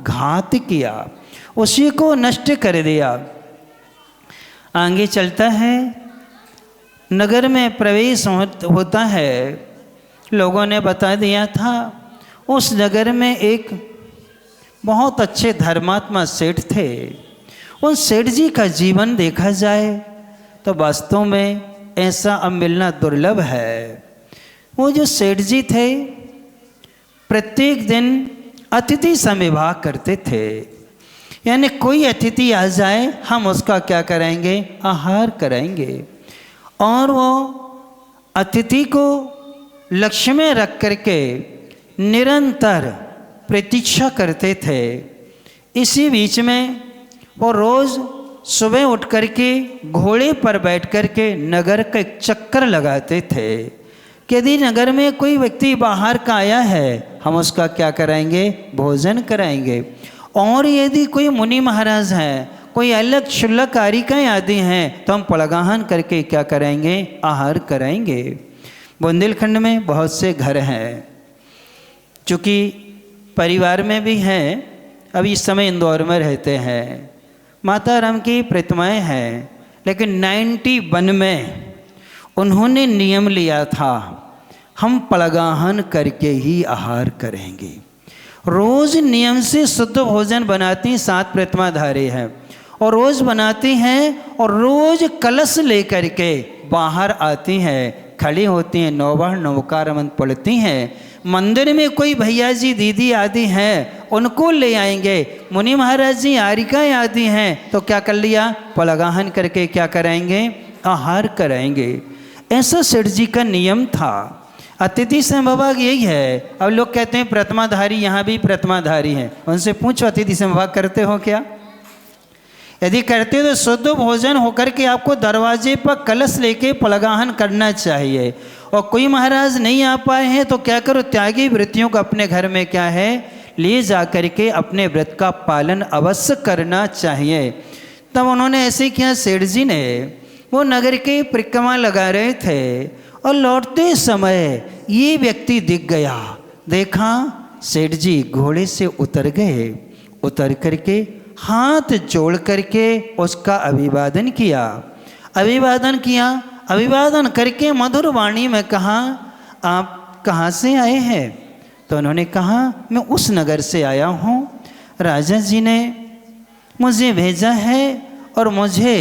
A: घात किया, उसी को नष्ट कर दिया। आगे चलता है, नगर में प्रवेश होता है। लोगों ने बता दिया था उस नगर में एक बहुत अच्छे धर्मात्मा सेठ थे। उन सेठ जी का जीवन देखा जाए तो वास्तव में ऐसा अब मिलना दुर्लभ है। वो जो सेठ जी थे प्रत्येक दिन अतिथि समविवाह करते थे, यानी कोई अतिथि आ जाए हम उसका क्या करेंगे, आहार कराएंगे। और वो अतिथि को लक्ष्य में रख करके निरंतर प्रतीक्षा करते थे। इसी बीच में वो रोज़ सुबह उठ करके घोड़े पर बैठ करके नगर का एक चक्कर लगाते थे कि यदि नगर में कोई व्यक्ति बाहर का आया है हम उसका क्या कराएंगे, भोजन कराएंगे। और यदि कोई मुनि महाराज हैं, कोई अलग क्षुल्लक कारिकाएँ आदि हैं तो हम पड़गाहन करके क्या कराएंगे, आहार कराएंगे। बुंदेलखंड में बहुत से घर हैं, चूँकि परिवार में भी हैं, अभी इस समय इंदौर में रहते हैं, माता राम की प्रतिमाएँ हैं, लेकिन 91 में उन्होंने नियम लिया था हम पड़गाहन करके ही आहार करेंगे। रोज़ नियम से शुद्ध भोजन बनाती 7 प्रतिमाधारी हैं और रोज़ बनाती हैं और रोज़ कलश लेकर के बाहर आती हैं, खड़ी होती हैं, 9 बार नवकार मंत्र पढ़ती हैं। मंदिर में कोई भैया जी दीदी आदि हैं उनको ले आएंगे, मुनि महाराज जी आरिकाएँ आदि हैं तो क्या कर लिया, पड़गाहन करके क्या कराएंगे, आहार कराएंगे। ऐसा सेठ जी का नियम था। अतिथि समविभाग यही है। अब लोग कहते हैं प्रतिमाधारी, यहाँ भी प्रतिमाधारी हैं, उनसे पूछो अतिथि समविभाग करते हो क्या? यदि करते हो तो शुद्ध भोजन होकर के आपको दरवाजे पर कलश लेके पड़गाहन करना चाहिए। और कोई महाराज नहीं आ पाए हैं तो क्या करो, त्यागी वृत्तियों को अपने घर में क्या है ले जा करके अपने व्रत का पालन अवश्य करना चाहिए। तब उन्होंने ऐसे किया, सेठ जी ने वो नगर के परिक्रमा लगा रहे थे और लौटते समय ये व्यक्ति दिख गया। देखा सेठ जी घोड़े से उतर गए, उतर करके हाथ जोड़ करके उसका अभिवादन किया। अभिवादन करके मधुर वाणी में कहा, आप कहाँ से आए हैं? तो उन्होंने कहा मैं उस नगर से आया हूँ, राजा जी ने मुझे भेजा है और मुझे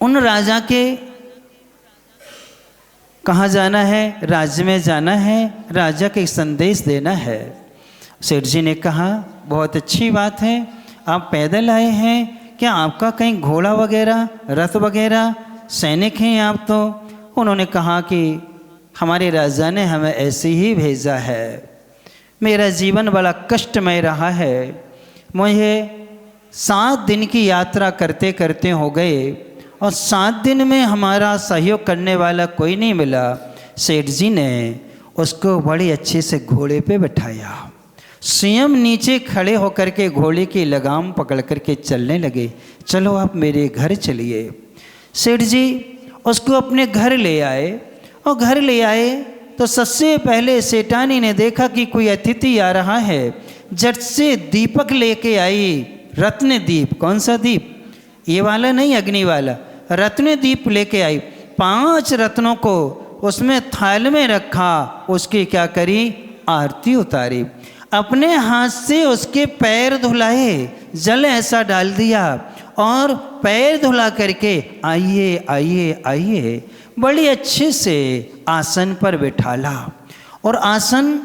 A: उन राजा के कहाँ जाना है, राज्य में जाना है, राजा के संदेश देना है। सेठ जी ने कहा बहुत अच्छी बात है, आप पैदल आए हैं, क्या आपका कहीं घोड़ा वगैरह रथ वगैरह सैनिक हैं आप? तो उन्होंने कहा कि हमारे राजा ने हमें ऐसे ही भेजा है, मेरा जीवन बड़ा कष्टमय रहा है, मुझे 7 दिन की यात्रा करते करते हो गए और 7 दिन में हमारा सहयोग करने वाला कोई नहीं मिला। सेठ जी ने उसको बड़े अच्छे से घोड़े पे बैठाया, स्वयं नीचे खड़े होकर के घोड़े की लगाम पकड़ करके चलने लगे, चलो आप मेरे घर चलिए। सेठ जी उसको अपने घर ले आए और घर ले आए तो सबसे पहले सेठानी ने देखा कि कोई अतिथि आ रहा है, झट से दीपक लेके आई, रत्न दीप। कौन सा दीप? ये वाला नहीं, अग्नि वाला, रत्न दीप लेके आई। 5 रत्नों को उसमें थाल में रखा, उसकी क्या करी, आरती उतारी, अपने हाथ से उसके पैर धुलाए, जल ऐसा डाल दिया और पैर धुला करके आइए आइए आइए बड़ी अच्छे से आसन पर बैठाला। और आसन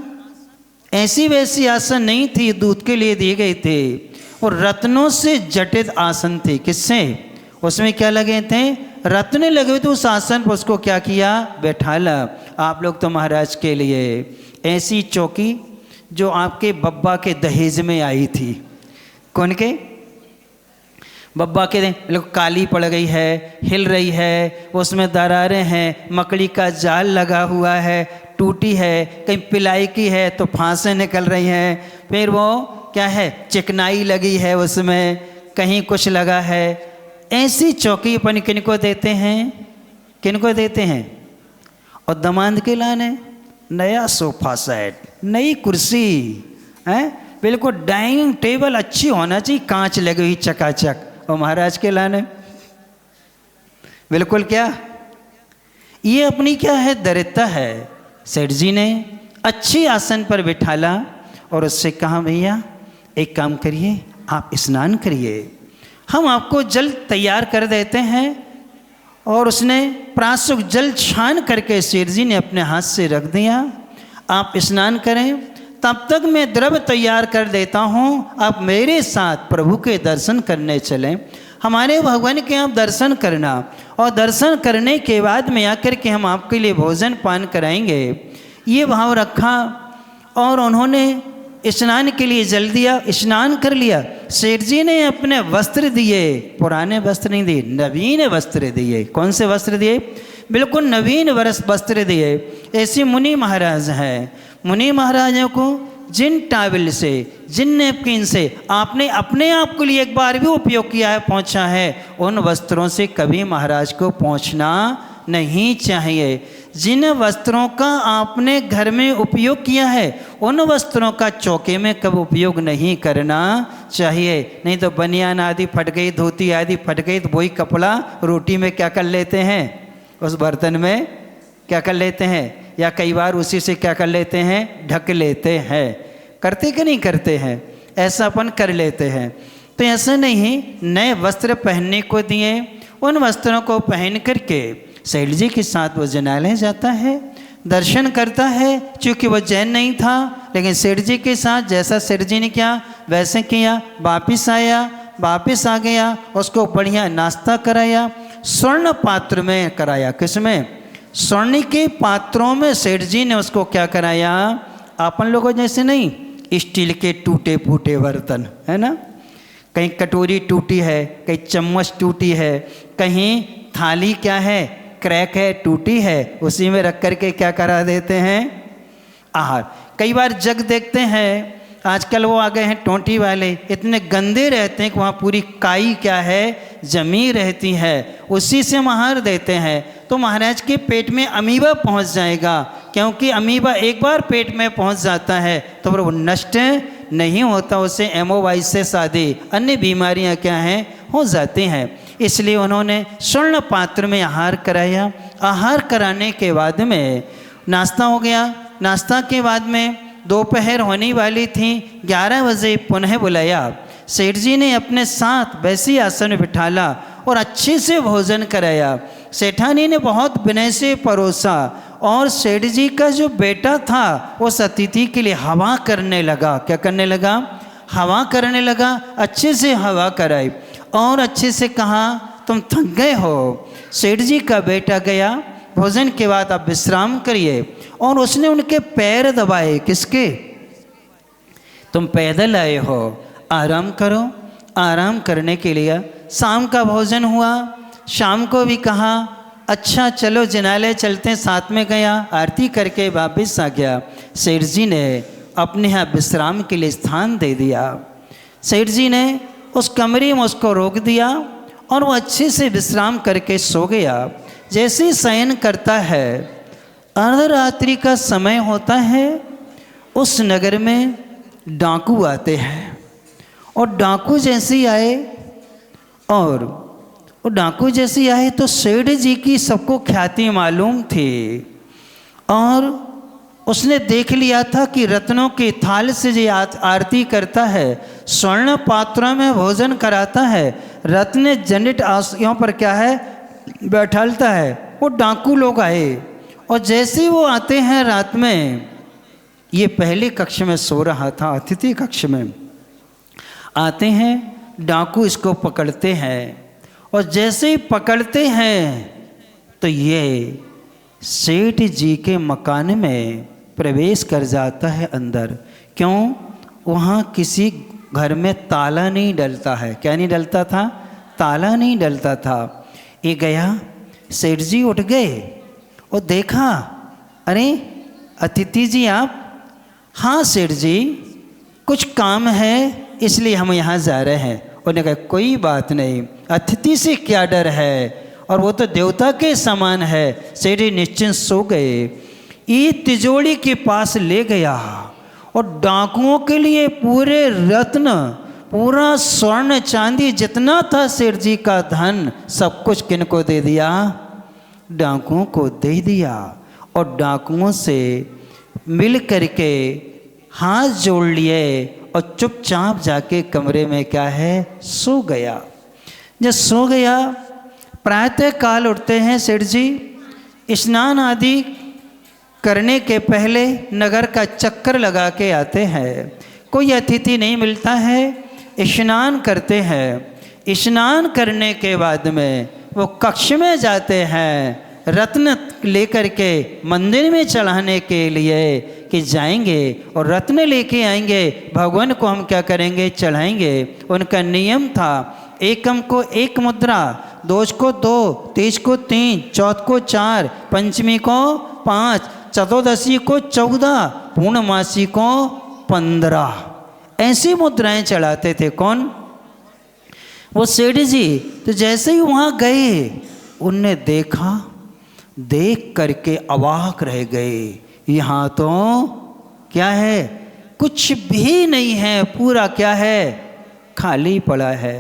A: ऐसी वैसी आसन नहीं थी, दूध के लिए दिए गए थे, और रत्नों से जटित आसन थे। किससे? उसमें क्या लगे थे, रत्न लगे थे। उस आसन पर उसको क्या किया, बैठाला। आप लोग तो महाराज के लिए ऐसी चौकी जो आपके बब्बा के दहेज में आई थी, कौन के बब्बा के लोग, काली पड़ गई है, हिल रही है, उसमें दरारें हैं, मकड़ी का जाल लगा हुआ है, टूटी है, कहीं पिलाई की है तो फांसें निकल रही हैं, फिर वो क्या है, चिकनाई लगी है उसमें, कहीं कुछ लगा है। ऐसी चौकी अपन किनको देते हैं, किनको देते हैं? और दामाद के लाने नया सोफा सेट, नई कुर्सी है, बिल्कुल डाइनिंग टेबल अच्छी होना चाहिए, कांच लगी हुई चकाचक। और महाराज के लाने बिल्कुल क्या, ये अपनी क्या है, दरिद्रता है। सेठ जी ने अच्छी आसन पर बिठाला और उससे कहा भैया एक काम करिए, आप स्नान करिए, हम आपको जल तैयार कर देते हैं। और उसने प्राशुक जल छान करके सेठ जी ने अपने हाथ से रख दिया, आप स्नान करें, तब तक मैं द्रव्य तैयार कर देता हूँ, आप मेरे साथ प्रभु के दर्शन करने चलें। हमारे भगवान के आप दर्शन करना, और दर्शन करने के बाद में आकर के हम आपके लिए भोजन पान कराएंगे। ये भाव रखा और उन्होंने स्नान के लिए जल दिया, स्नान कर लिया। सेठ जी ने अपने वस्त्र दिए, पुराने वस्त्र नहीं दिए, नवीन वस्त्र दिए। कौन से वस्त्र दिए? बिल्कुल नवीन वस्त्र दिए। ऐसे मुनि महाराज हैं, मुनि महाराजों को जिन टावल से, जिन नैपकिन से आपने अपने आप के लिए एक बार भी उपयोग किया है, पहुँचा है, उन वस्त्रों से कभी महाराज को पहुँचना नहीं चाहिए। जिन वस्त्रों का आपने घर में उपयोग किया है, उन वस्त्रों का चौके में कब उपयोग नहीं करना चाहिए। नहीं तो बनियान आदि फट गई, धोती आदि फट गई, तो वही कपड़ा रोटी में क्या कर लेते हैं, उस बर्तन में क्या कर लेते हैं, या कई बार उसी से क्या कर लेते हैं, ढक लेते हैं। करते कि नहीं करते हैं? ऐसा अपन कर लेते हैं। तो ऐसा नहीं, नए वस्त्र पहनने को दिए, उन वस्त्रों को पहन करके सेठ जी के साथ वो जनालय जाता है, दर्शन करता है। चूँकि वह जैन नहीं था, लेकिन सेठ जी के साथ जैसा सेठ जी ने किया वैसे किया। वापिस आया, वापिस आ गया, उसको बढ़िया नाश्ता कराया, स्वर्ण पात्र में कराया। किसमें? स्वर्ण के पात्रों में सेठ जी ने उसको क्या कराया, अपन लोगों जैसे नहीं, स्टील के टूटे फूटे बर्तन, है ना, कहीं कटोरी टूटी है, कहीं चम्मच टूटी है, कहीं थाली क्या है, क्रैक है, टूटी है, उसी में रख करके क्या करा देते हैं, आहार। कई बार जग देखते हैं, आजकल वो आ गए हैं टोंटी वाले, इतने गंदे रहते हैं कि वहाँ पूरी काई क्या है, जमी रहती है, उसी से हम आहार देते हैं। तो महाराज के पेट में अमीबा पहुँच जाएगा, क्योंकि अमीबा एक बार पेट में पहुँच जाता है तो फिर वो नष्ट नहीं होता, उससे एमोवाइसिस आदि अन्य बीमारियां क्या हैं, हो जाती हैं। इसलिए उन्होंने स्वर्ण पात्र में आहार कराया। आहार कराने के बाद में नाश्ता हो गया। नाश्ता के बाद में दोपहर होने वाली थी, 11 बजे पुनः बुलाया। सेठ जी ने अपने साथ वैसी आसन में बिठाला और अच्छे से भोजन कराया। सेठानी ने बहुत विनय से परोसा, और सेठ जी का जो बेटा था उस अतिथि के लिए हवा करने लगा। क्या करने लगा? हवा करने लगा। अच्छे से हवा कराई और अच्छे से कहा तुम थक गए हो। सेठ जी का बेटा गया, भोजन के बाद आप विश्राम करिए, और उसने उनके पैर दबाए। किसके? तुम पैदल आए हो, आराम करो। आराम करने के लिए शाम का भोजन हुआ। शाम को भी कहा अच्छा चलो जिनालय चलते हैं, साथ में गया, आरती करके वापस आ गया। सेठ जी ने अपने यहाँ विश्राम के लिए स्थान दे दिया। सेठ जी ने उस कमरे में उसको रोक दिया और वो अच्छे से विश्राम करके सो गया। जैसे ही शयन करता है, अर्धरात्रि का समय होता है, उस नगर में डाकू आते हैं। और डाकू जैसे ही आए, और वो डाकू जैसे आए तो सेठ जी की सबको ख्याति मालूम थी, और उसने देख लिया था कि रत्नों के थाल से जो आरती करता है, स्वर्ण पात्रों में भोजन कराता है, रत्न जनित आसियों पर क्या है, बैठालता है। वो डाकू लोग आए, और जैसे वो आते हैं रात में, ये पहले कक्ष में सो रहा था, अतिथि कक्ष में आते हैं, डाकू इसको पकड़ते हैं, और जैसे ही पकड़ते हैं तो ये सेठ जी के मकान में प्रवेश कर जाता है अंदर। क्यों? वहाँ किसी घर में ताला नहीं डलता है। क्या नहीं डलता था? ताला नहीं डलता था। ये गया, सेठ जी उठ गए और देखा, अरे अतिथि जी आप? हाँ सेठ जी, कुछ काम है इसलिए हम यहाँ जा रहे हैं। उन्होंने कहा कोई बात नहीं, अतिथि से क्या डर है, और वो तो देवता के समान है। सेठ जी निश्चिंत सो गए। ये तिजोरी के पास ले गया और डाकुओं के लिए पूरे रत्न पूरा स्वर्ण चांदी जितना था सेठ जी का धन सब कुछ किनको दे दिया? डाकुओं को दे दिया। और डाकुओं से मिल करके हाथ जोड़ लिए और चुपचाप जाके कमरे में क्या है, सो गया। जब सो गया, प्रातः काल उठते हैं सेठ जी, स्नान आदि करने के पहले नगर का चक्कर लगा के आते हैं। कोई अतिथि नहीं मिलता है, स्नान करते हैं। स्नान करने के बाद में वो कक्ष में जाते हैं, रत्न लेकर के मंदिर में चढ़ाने के लिए कि जाएंगे और रत्न लेके आएंगे, भगवान को हम क्या करेंगे, चढ़ाएंगे। उनका नियम था, एकम को 1 मुद्रा, दोष को 2, तीज को 3, चौथ को 4, पंचमी को 5, चतुर्दशी को 14, पूर्णमासी को 15, ऐसी मुद्राएं चढ़ाते थे। कौन? वो सेठ जी। तो जैसे ही वहाँ गए, उनने देखा, देख करके अवाक रह गए। यहाँ तो क्या है, कुछ भी नहीं है, पूरा क्या है, खाली पड़ा है।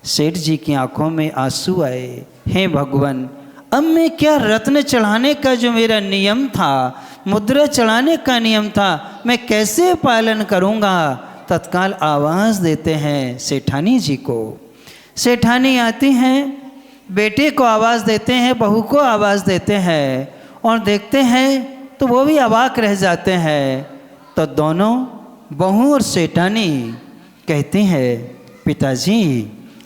A: सेठ जी की आंखों में आंसू आए। हे भगवान, अब मैं क्या रत्न चढ़ाने का जो मेरा नियम था, मुद्रा चढ़ाने का नियम था, मैं कैसे पालन करूँगा? तत्काल आवाज़ देते हैं सेठानी जी को। सेठानी आती हैं, बेटे को आवाज़ देते हैं, बहू को आवाज़ देते हैं, और देखते हैं तो वो भी अवाक रह जाते हैं। तो दोनों बहू और सेठानी कहती हैं, पिताजी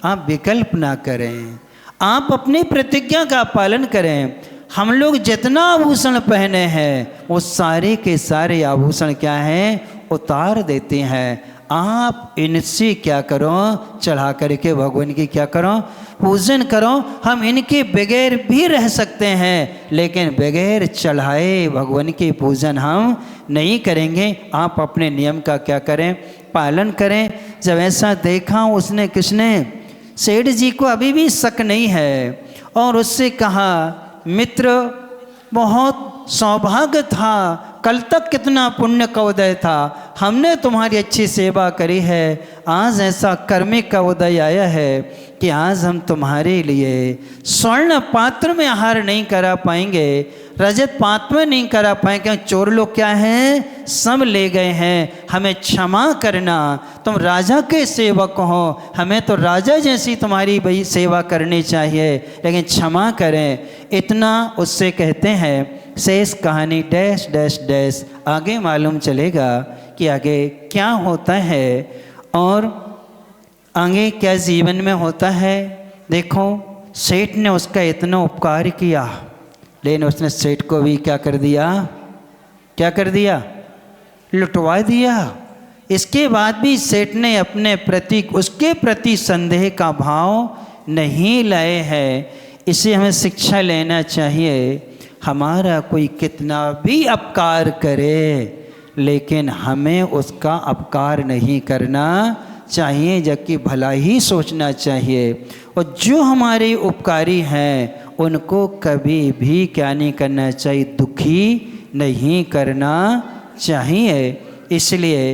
A: आप विकल्प ना करें, आप अपनी प्रतिज्ञा का पालन करें। हम लोग जितना आभूषण पहने हैं वो सारे के सारे आभूषण क्या हैं, उतार देते हैं। आप इनसे क्या करो, चढ़ा करके भगवान की क्या करो, पूजन करो। हम इनके बगैर भी रह सकते हैं, लेकिन बगैर चढ़ाए भगवान की पूजन हम नहीं करेंगे। आप अपने नियम का क्या करें, पालन करें। जब ऐसा देखा उसने, किसने, सेठ जी को अभी भी शक नहीं है, और उससे कहा, मित्र बहुत सौभाग्य था, कल तक कितना पुण्य का उदय था, हमने तुम्हारी अच्छी सेवा करी है, आज ऐसा कर्मिक का उदय आया है कि आज हम तुम्हारे लिए स्वर्ण पात्र में आहार नहीं करा पाएंगे, रजत पात्र में नहीं करा पाएंगे। चोर लोग क्या हैं, सब ले गए हैं, हमें क्षमा करना, तुम राजा के सेवक हो, हमें तो राजा जैसी तुम्हारी भाई सेवा करनी चाहिए, लेकिन क्षमा करें। इतना उससे कहते हैं। शेष कहानी डैश डैश डैश आगे मालूम चलेगा कि आगे क्या होता है और आगे क्या जीवन में होता है। देखो, सेठ ने उसका इतना उपकार किया, लेकिन उसने सेठ को भी क्या कर दिया, क्या कर दिया, लुटवा दिया। इसके बाद भी सेठ ने अपने प्रति, उसके प्रति संदेह का भाव नहीं लाए हैं। इसे हमें शिक्षा लेना चाहिए। हमारा कोई कितना भी अपकार करे, लेकिन हमें उसका अपकार नहीं करना चाहिए, जबकि भला ही सोचना चाहिए। और जो हमारे उपकारी हैं उनको कभी भी क्या नहीं करना चाहिए, दुखी नहीं करना चाहिए। इसलिए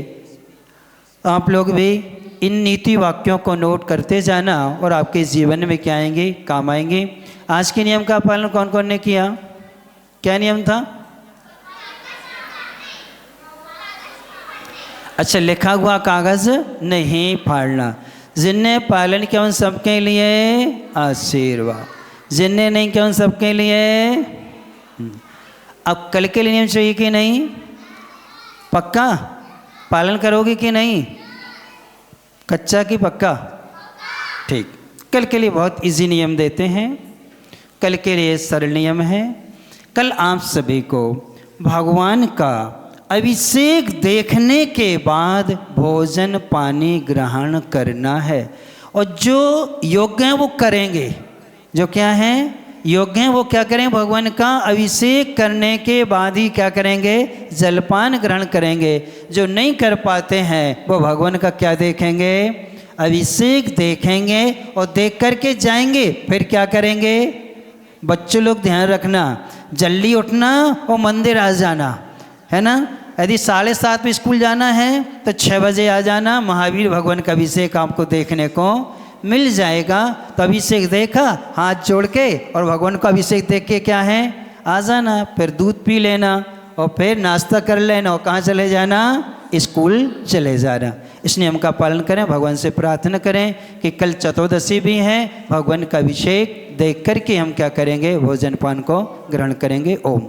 A: आप लोग भी इन नीति वाक्यों को नोट करते जाना और आपके जीवन में क्या आएंगे, काम आएंगे। आज के नियम का पालन कौन कौन ने किया? क्या नियम था? अच्छा, लिखा हुआ कागज नहीं फाड़ना। जिनने पालन किया उन सबके लिए आशीर्वाद, जिनने नहीं किया उन सबके लिए। अब कल के लिए नियम चाहिए कि नहीं? पक्का पालन करोगे कि नहीं? कच्चा कि पक्का? ठीक। कल के लिए बहुत इजी नियम देते हैं। कल के लिए सरल नियम है। कल आप सभी को भगवान का अभिषेक देखने के बाद भोजन पानी ग्रहण करना है, और जो योग्य हैं वो करेंगे। जो क्या है, योग्य हैं वो क्या करें, भगवान का अभिषेक करने के बाद ही क्या करेंगे, जलपान ग्रहण करेंगे। जो नहीं कर पाते हैं वो भगवान का क्या देखेंगे, अभिषेक देखेंगे, और देख करके जाएंगे। फिर क्या करेंगे, बच्चों लोग ध्यान रखना, जल्दी उठना और मंदिर आ जाना, है ना। यदि 7:30 में स्कूल जाना है तो 6 बजे आ जाना, महावीर भगवान का अभिषेक आपको देखने को मिल जाएगा। तो अभिषेक देखा, हाथ जोड़ के और भगवान का अभिषेक देख के क्या है, आ जाना, फिर दूध पी लेना और फिर नाश्ता कर लेना और कहाँ चले जाना, स्कूल चले जाना। इस नियम का पालन करें। भगवान से प्रार्थना करें कि कल चतुर्दशी भी है, भगवान का अभिषेक देख कर के हम क्या करेंगे, भोजन पान को ग्रहण करेंगे। ओम।